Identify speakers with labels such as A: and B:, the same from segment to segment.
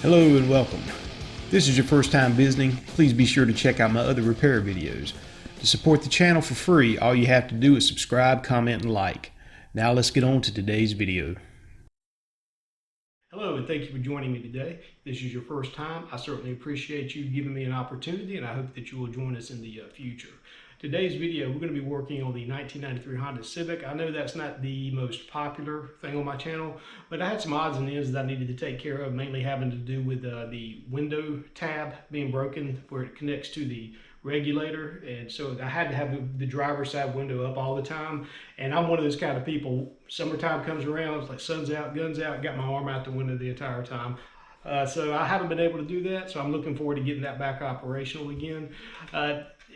A: Hello and welcome. If this is your first time visiting, please be sure to check out my other repair videos. To support the channel for free, all you have to do is subscribe, comment, and like. Now let's get on to today's video. Hello and thank you for joining me today. If this is your first time, I certainly appreciate you giving me an opportunity, and I hope that you will join us in the future. Today's video, we're going to be working on the 1993 Honda Civic. I know that's not the most popular thing on my channel, but I had some odds and ends that I needed to take care of, mainly having to do with the window tab being broken where it connects to the regulator, and so I had to have the driver's side window up all the time. And I'm one of those kind of people, summertime comes around, it's like sun's out, guns out, got my arm out the window the entire time. So I haven't been able to do that, so I'm looking forward to getting that back operational again.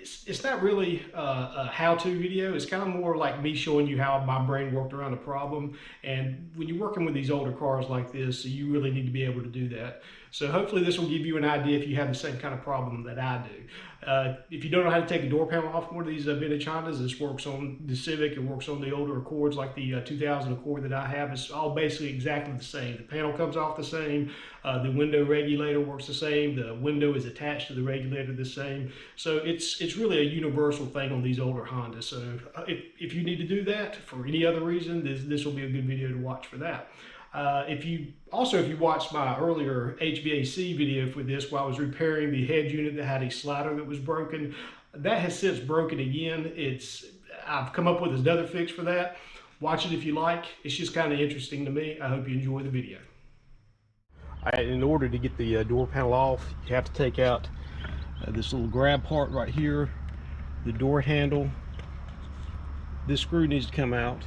A: It's not really a how-to video. It's kind of more like me showing you how my brain worked around a problem. And when you're working with these older cars like this, you really need to be able to do that. So hopefully this will give you an idea if you have the same kind of problem that I do. If you don't know how to take a door panel off one of these vintage Hondas, this works on the Civic, it works on the older Accords like the 2000 Accord that I have. It's all basically exactly the same. The panel comes off the same, the window regulator works the same, the window is attached to the regulator the same. So it's really a universal thing on these older Hondas. So if you need to do that for any other reason, this will be a good video to watch for that. If you watched my earlier HVAC video for this, where I was repairing the head unit that had a slider that was broken, that has since broken again. I've come up with another fix for that. Watch it if you like. It's just kind of interesting to me. I hope you enjoy the video. In order to get the door panel off, you have to take out this little grab part right here, the door handle. This screw needs to come out,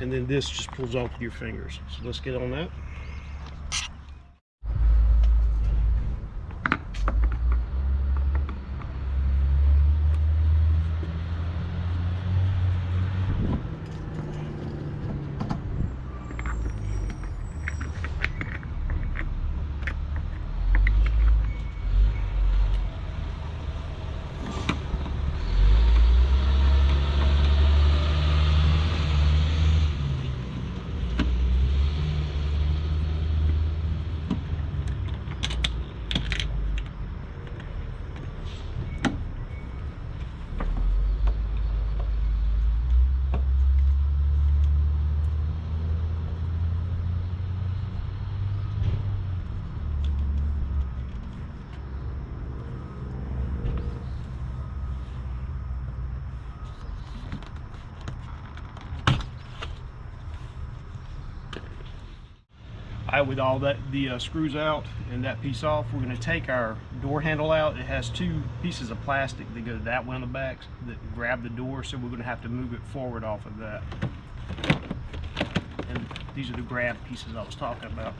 A: and then this just pulls off with your fingers. So let's get on that. With all that, the screws out and that piece off, we're going to take our door handle out. It has two pieces of plastic that go that way on the back that grab the door, so we're going to have to move it forward off of that. And these are the grab pieces I was talking about.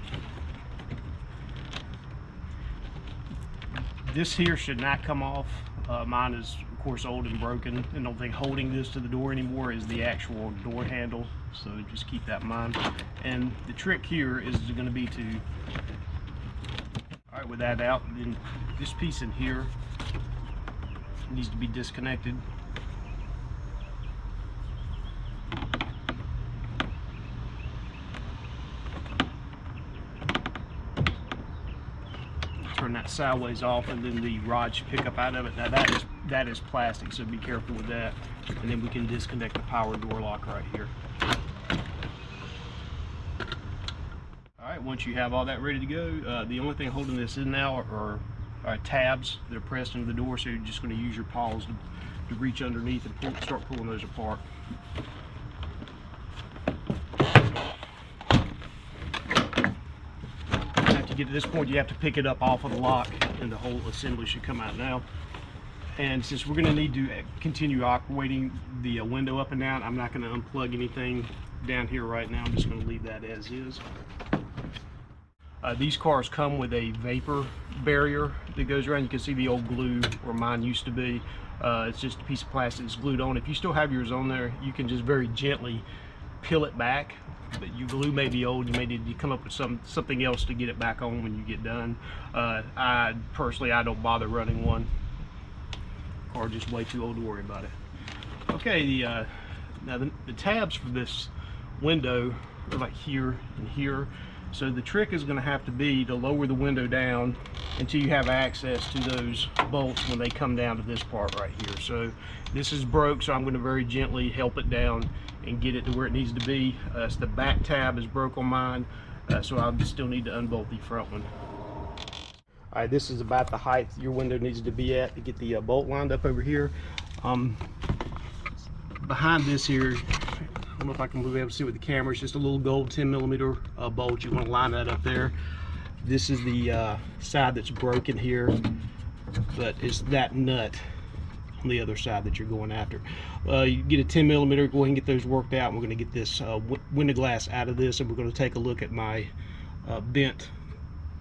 A: This here should not come off. Mine is of course old and broken, and the only thing holding this to the door anymore is the actual door handle, so just keep that in mind. And the trick here is going to be to, all right, with that out, then this piece in here needs to be disconnected. Turn that sideways off, and then the rod should pick up out of it. Now that is plastic, so be careful with that. And then we can disconnect the power door lock right here. Alright, once you have all that ready to go, the only thing holding this in now are tabs that are pressed into the door, so you're just going to use your paws to reach underneath and start pulling those apart. To get to this point, you have to pick it up off of the lock, and the whole assembly should come out now. And since we're going to need to continue operating the window up and down, I'm not going to unplug anything down here right now. I'm just going to leave that as is. These cars come with a vapor barrier that goes around. You can see the old glue where mine used to be. It's just a piece of plastic that's glued on. If you still have yours on there, you can just very gently peel it back. But your glue may be old. You may need to come up with something else to get it back on when you get done. I personally don't bother running one. Car just way too old to worry about it. Okay, now the tabs for this window are like here and here. So the trick is going to have to be to lower the window down until you have access to those bolts when they come down to this part right here. So this is broke, so I'm going to very gently help it down and get it to where it needs to be. So the back tab is broke on mine, so I still need to unbolt the front one. All right, this is about the height your window needs to be at to get the bolt lined up over here. Behind this here, I don't know if I can be able to see with the camera, it's just a little gold 10mm bolt. You want to line that up there. This is the side that's broken here, but it's that nut on the other side that you're going after. You get a 10mm, go ahead and get those worked out. And we're going to get this window glass out of this, and we're going to take a look at my bent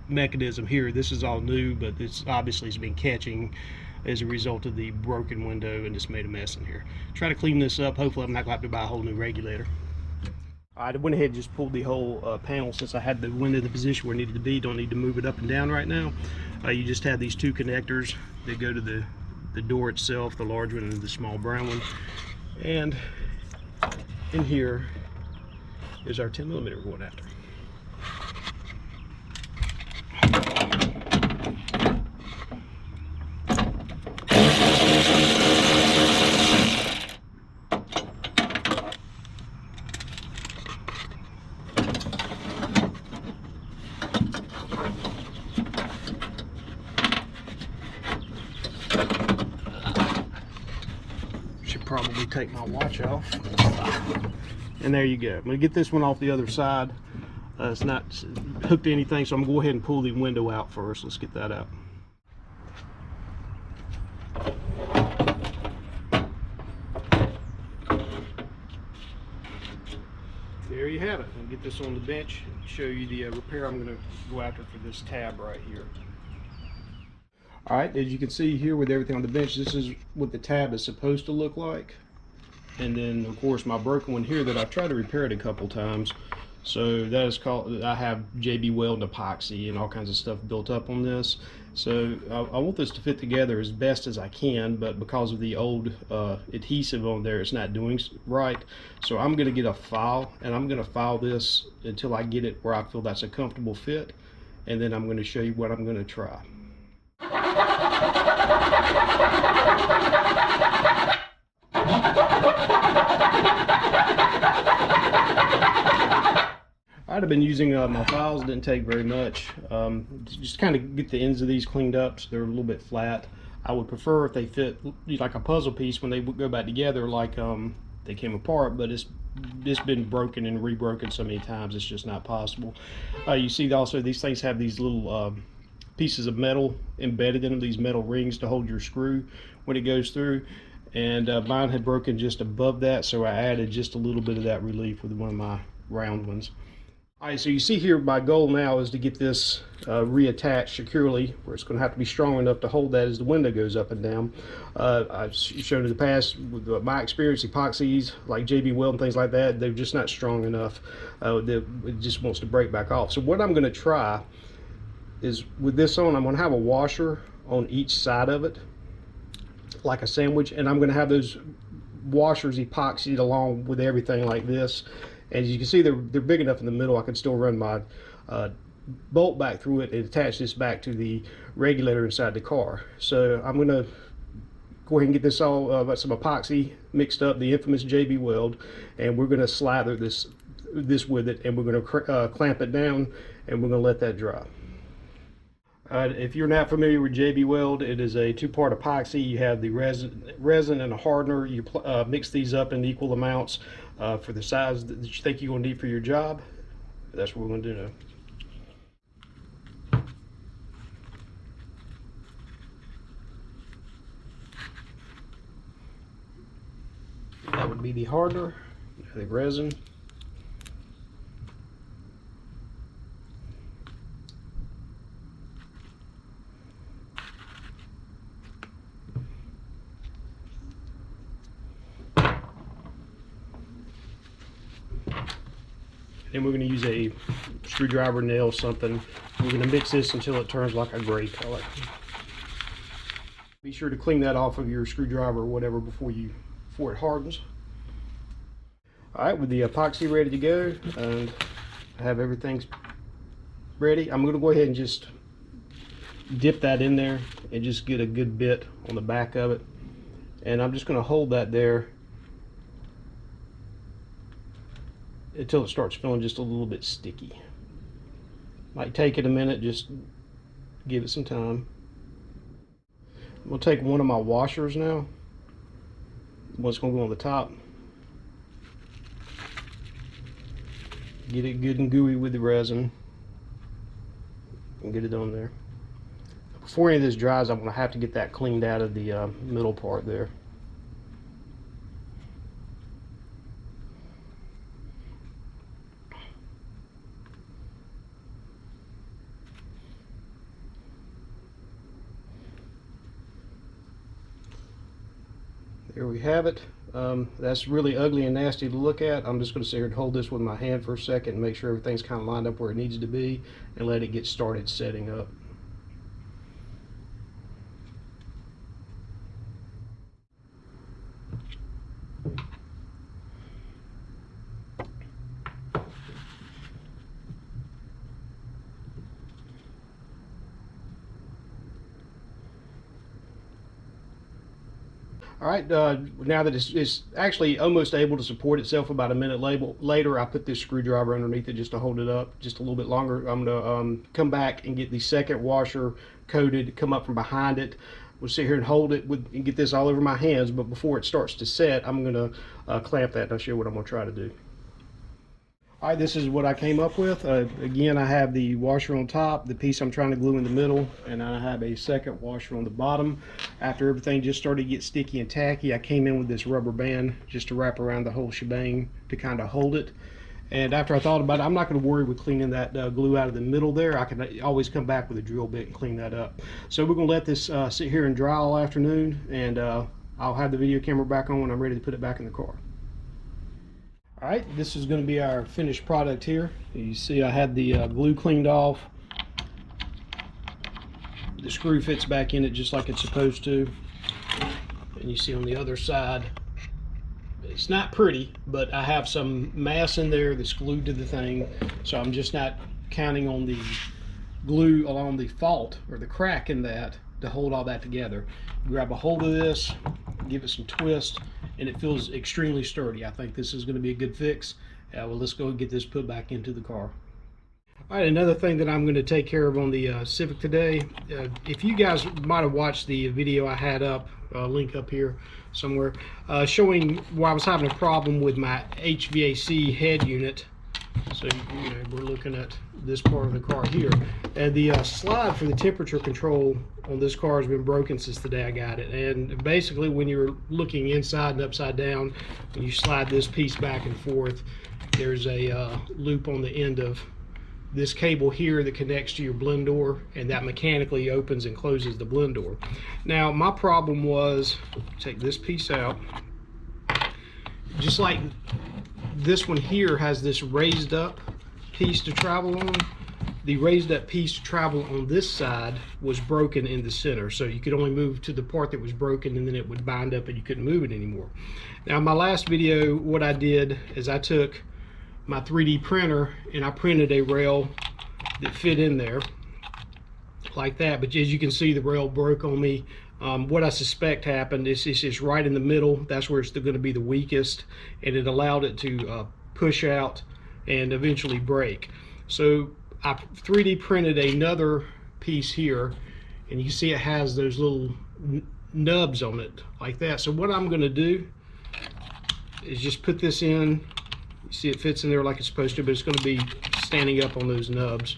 A: mechanism here. This is all new, but it's obviously has been catching as a result of the broken window and just made a mess in here. Try to clean this up. Hopefully I'm not going to have to buy a whole new regulator. I went ahead and just pulled the whole panel since I had the window in the position where it needed to be. Don't need to move it up and down right now. You just have these two connectors that go to the door itself, the large one and the small brown one. And in here is our 10mm we're going after. Probably take my watch off, and there you go. I'm going to get this one off the other side. It's not hooked to anything, so I'm going to go ahead and pull the window out first. Let's get that out. There you have it. I'll get this on the bench and show you the repair I'm going to go after for this tab right here. All right, as you can see here with everything on the bench, this is what the tab is supposed to look like. And then of course my broken one here that I've tried to repair it a couple times. So that is called, I have JB Weld epoxy and all kinds of stuff built up on this. So I want this to fit together as best as I can, but because of the old adhesive on there, it's not doing right. So I'm gonna get a file and I'm gonna file this until I get it where I feel that's a comfortable fit. And then I'm gonna show you what I'm gonna try. I've been using my files, didn't take very much. Just kind of get the ends of these cleaned up so they're a little bit flat. I would prefer if they fit like a puzzle piece when they go back together, like they came apart, but it's been broken and rebroken so many times it's just not possible. You see also these things have these little pieces of metal embedded in them, these metal rings to hold your screw when it goes through, and mine had broken just above that, so I added just a little bit of that relief with one of my round ones. All right, so you see here my goal now is to get this reattached securely, where it's going to have to be strong enough to hold that as the window goes up and down. I've shown in the past with my experience, epoxies like JB Weld and things like that, they're just not strong enough. It just wants to break back off. So what I'm going to try is with this on, I'm going to have a washer on each side of it like a sandwich, and I'm going to have those washers epoxied along with everything like this. As you can see, they're big enough in the middle I can still run my bolt back through it and attach this back to the regulator inside the car. So I'm going to go ahead and get this all some epoxy mixed up, the infamous JB Weld, and we're going to slather this with it, and we're going to clamp it down, and we're going to let that dry. If you're not familiar with JB Weld, it is a two-part epoxy. You have the resin and a hardener. You mix these up in equal amounts for the size that you think you're going to need for your job. That's what we're going to do now. That would be the hardener, the resin. Then we're going to use a screwdriver, nail, something. We're going to mix this until it turns like a gray color. Be sure to clean that off of your screwdriver or whatever before it hardens. All right, with the epoxy ready to go, and I have everything ready, I'm going to go ahead and just dip that in there and just get a good bit on the back of it. And I'm just going to hold that there until it starts feeling just a little bit sticky. Might take it a minute, just give it some time. We'll take one of my washers now. One's going to go on the top. Get it good and gooey with the resin and get it on there. Before any of this dries, I'm going to have to get that cleaned out of the middle part there. There we have it. That's really ugly and nasty to look at. I'm just going to sit here and hold this with my hand for a second and make sure everything's kind of lined up where it needs to be and let it get started setting up. All right, now that it's actually almost able to support itself, about a minute later, I put this screwdriver underneath it just to hold it up just a little bit longer. I'm gonna come back and get the second washer coated, come up from behind it. We'll sit here and hold it and get this all over my hands, but before it starts to set, I'm gonna clamp that and I'll show you what I'm gonna try to do. All right, this is what I came up with. Again, I have the washer on top, the piece I'm trying to glue in the middle, and I have a second washer on the bottom. After everything just started to get sticky and tacky, I came in with this rubber band just to wrap around the whole shebang to kind of hold it. And after I thought about it, I'm not going to worry with cleaning that glue out of the middle there. I can always come back with a drill bit and clean that up. So we're going to let this sit here and dry all afternoon, and I'll have the video camera back on when I'm ready to put it back in the car. All right, this is going to be our finished product here. You see I had the glue cleaned off. The screw fits back in it just like it's supposed to. And you see on the other side, it's not pretty, but I have some mass in there that's glued to the thing. So I'm just not counting on the glue along the fault or the crack in that to hold all that together. Grab a hold of this, give it some twist, and it feels extremely sturdy. I think this is going to be a good fix. Well, let's go and get this put back into the car. All right, another thing that I'm going to take care of on the Civic today, if you guys might have watched the video I had up, link up here somewhere, showing where I was having a problem with my HVAC head unit. So you know, we're looking at this part of the car here. And the slide for the temperature control on this car has been broken since the day I got it. And basically when you're looking inside and upside down, when you slide this piece back and forth, there's a loop on the end of this cable here that connects to your blend door, and that mechanically opens and closes the blend door. Now my problem was, take this piece out, just like this one here has this raised up piece to travel on. The raised up piece to travel on this side was broken in the center, so you could only move to the part that was broken and then it would bind up and you couldn't move it anymore. Now in my last video, what I did is I took my 3D printer and I printed a rail that fit in there like that, but as you can see, the rail broke on me. What I suspect happened is it's just right in the middle. That's where it's going to be the weakest, and it allowed it to push out and eventually break. So I 3D printed another piece here, and you see it has those little nubs on it like that. So what I'm going to do is just put this in. You see it fits in there like it's supposed to, but it's going to be standing up on those nubs.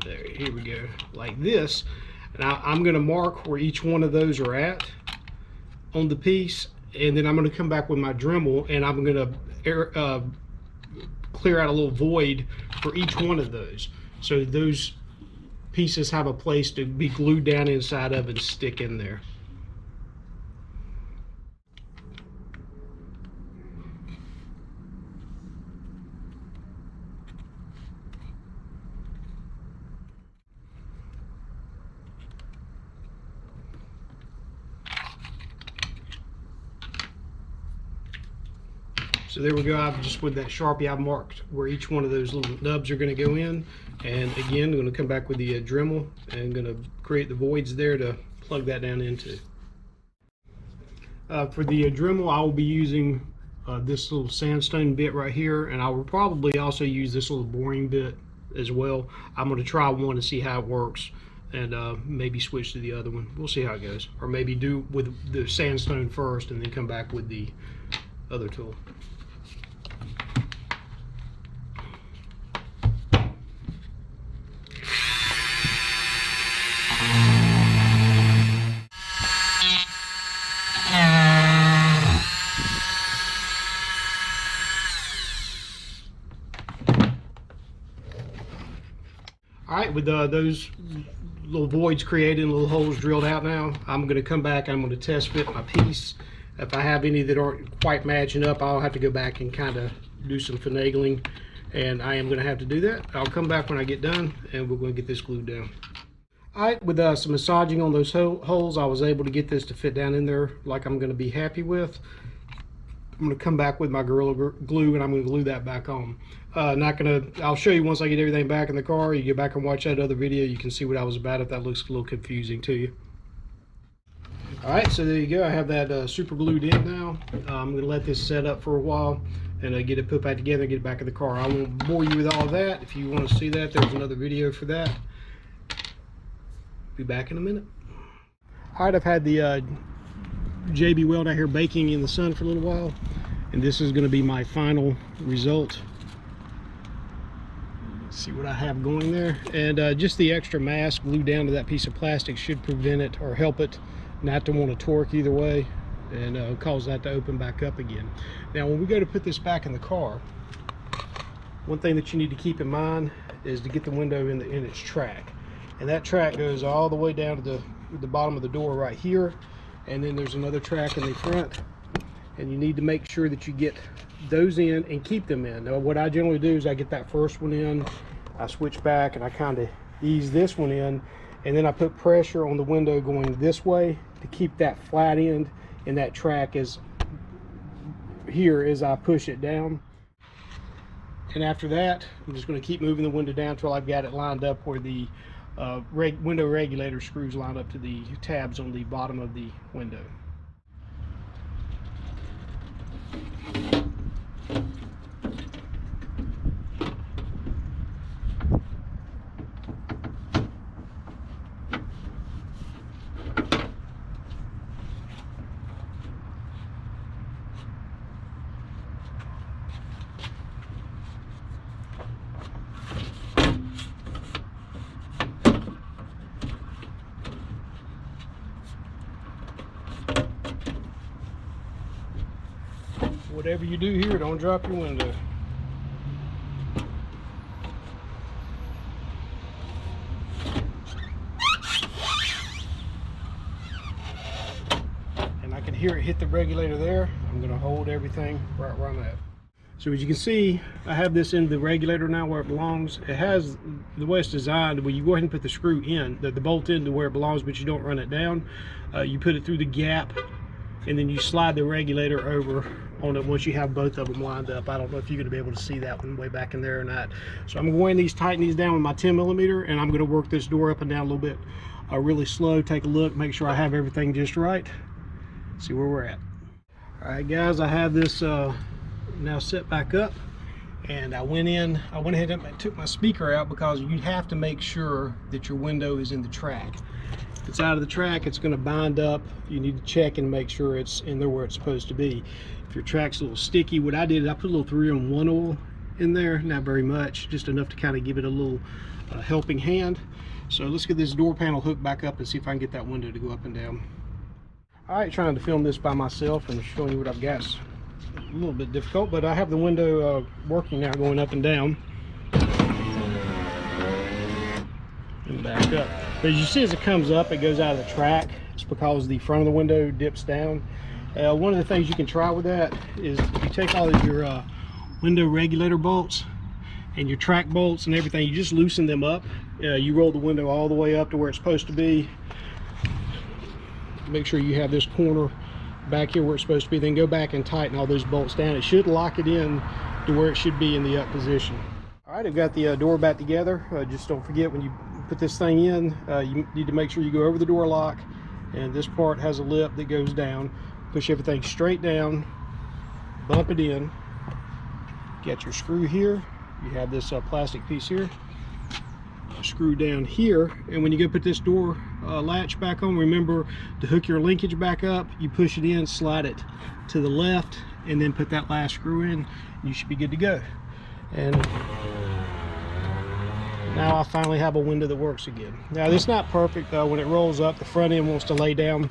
A: There, here we go, like this. And I'm going to mark where each one of those are at on the piece, and then I'm going to come back with my Dremel and I'm going to clear out a little void for each one of those, so those pieces have a place to be glued down inside of and stick in there. So there we go. I've just with that Sharpie, I've marked where each one of those little nubs are going to go in. And again, I'm going to come back with the Dremel and going to create the voids there to plug that down into. For the Dremel, I will be using this little sandstone bit right here, and I will probably also use this little boring bit as well. I'm going to try one to see how it works, and maybe switch to the other one. We'll see how it goes, or maybe do with the sandstone first and then come back with the other tool. All right, with those little voids created and little holes drilled out now, I'm going to come back and I'm going to test fit my piece. If I have any that aren't quite matching up, I'll have to go back and kind of do some finagling, and I am going to have to do that. I'll come back when I get done and we're going to get this glued down. All right, with some massaging on those holes, I was able to get this to fit down in there like I'm going to be happy with. I'm going to come back with my Gorilla Glue and I'm going to glue that back on. I'll show you once I get everything back in the car. You get back and watch that other video, you can see what I was about if that looks a little confusing to you. All right, so there you go. I have that super glued in now. I'm going to let this set up for a while and get it put back together and get it back in the car. I won't bore you with all that. If you want to see that, there's another video for that. Be back in a minute. All right, I've had the JB Weld out here baking in the sun for a little while, and this is going to be my final result. Let's see what I have going there, and just the extra mass glued down to that piece of plastic should prevent it or help it not to want to torque either way, and cause that to open back up again. Now when we go to put this back in the car, one thing that you need to keep in mind is to get the window in its track, and that track goes all the way down to the bottom of the door right here, and then there's another track in the front, and you need to make sure that you get those in and keep them in. Now what I generally do is I get that first one in, I switch back and I kind of ease this one in, and then I put pressure on the window going this way to keep that flat end and that track is here as I push it down. And after that, I'm just going to keep moving the window down until I've got it lined up where the window regulator screws line up to the tabs on the bottom of the window. Whatever you do here, don't drop your window. And I can hear it hit the regulator there. I'm going to hold everything right where I'm at. So as you can see, I have this in the regulator now where it belongs. It has the way it's designed where you go ahead and put the screw in, the bolt into where it belongs, but you don't run it down. You put it through the gap, and then you slide the regulator over on it once you have both of them lined up. I don't know if you're going to be able to see that one way back in there or not. So I'm going to tighten these down with my 10mm, and I'm going to work this door up and down a little bit really slow. Take a look, make sure I have everything just right. See where we're at. All right guys, I have this now set back up, and I went ahead and took my speaker out because you have to make sure that your window is in the track. If it's out of the track, it's going to bind up. You need to check and make sure it's in there where it's supposed to be. If your track's a little sticky, what I did is I put a little 3-in-1 oil in there, not very much, just enough to kind of give it a little helping hand. So let's get this door panel hooked back up and see if I can get that window to go up and down. All right, trying to film this by myself and showing you what I've got is a little bit difficult, but I have the window working now, going up and down. And back up. But as you see, as it comes up, it goes out of the track. It's because the front of the window dips down. One of the things you can try with that is if you take all of your window regulator bolts and your track bolts and everything, you just loosen them up. You roll the window all the way up to where it's supposed to be. Make sure you have this corner back here where it's supposed to be, then go back and tighten all those bolts down. It should lock it in to where it should be in the up position. All right, I've got the door back together. Just don't forget, when you put this thing in, you need to make sure you go over the door lock, and this part has a lip that goes down. Push everything straight down, bump it in, get your screw here. You have this plastic piece here, screw down here, and when you go put this door latch back on, remember to hook your linkage back up. You push it in, slide it to the left, and then put that last screw in. You should be good to go. And now I finally have a window that works again. Now this is not perfect though. When it rolls up, the front end wants to lay down.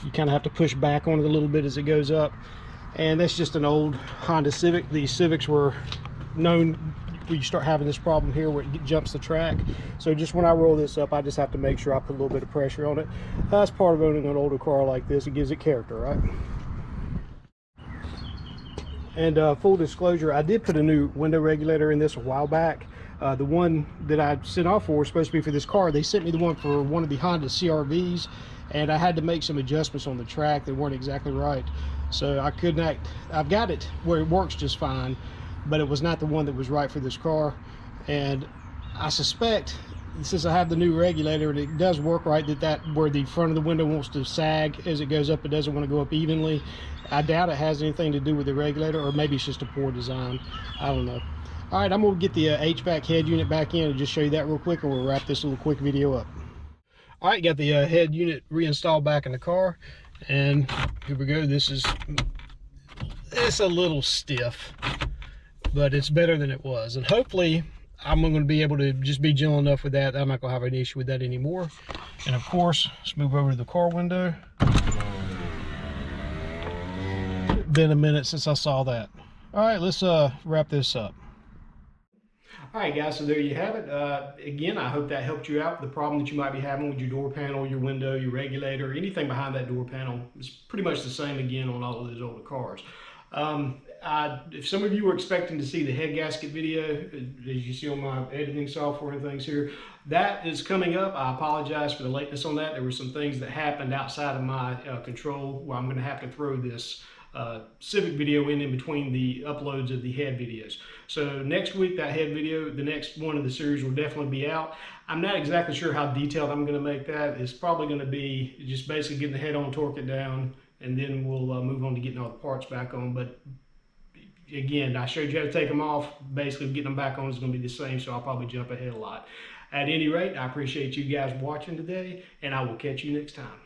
A: You kind of have to push back on it a little bit as it goes up, and that's just an old Honda Civic. These Civics were known when you start having this problem here where it jumps the track. So just when I roll this up, I just have to make sure I put a little bit of pressure on it. That's part of owning an older car like this. It gives it character, right? And full disclosure, I did put a new window regulator in this a while back. The one that I sent off for was supposed to be for this car. They sent me the one for one of the Honda CRVs, and I had to make some adjustments on the track that weren't exactly right. So I could not, I've got it where it works just fine, but it was not the one that was right for this car. And I suspect, since I have the new regulator and it does work right, that where the front of the window wants to sag as it goes up, it doesn't want to go up evenly. I doubt it has anything to do with the regulator, or maybe it's just a poor design. I don't know. All right, I'm going to get the HVAC head unit back in and just show you that real quick, and we'll wrap this little quick video up. All right, got the head unit reinstalled back in the car, and here we go. It's a little stiff, but it's better than it was, and hopefully I'm going to be able to just be gentle enough with that. I'm not going to have an issue with that anymore. And of course, let's move over to the car window. Been a minute since I saw that. All right, let's wrap this up. All right, guys, so there you have it. Again, I hope that helped you out. The problem that you might be having with your door panel, your window, your regulator, anything behind that door panel is pretty much the same again on all of those older cars. If some of you were expecting to see the head gasket video, as you see on my editing software and things here, that is coming up. I apologize for the lateness on that. There were some things that happened outside of my control where I'm going to have to throw this Civic video in between the uploads of the head videos. So next week, that head video, the next one of the series, will definitely be out. I'm not exactly sure how detailed I'm going to make that. It's probably going to be just basically getting the head on, torque it down, and then we'll move on to getting all the parts back on. But again, I showed you how to take them off. Basically, getting them back on is going to be the same, so I'll probably jump ahead a lot. At any rate, I appreciate you guys watching today, and I will catch you next time.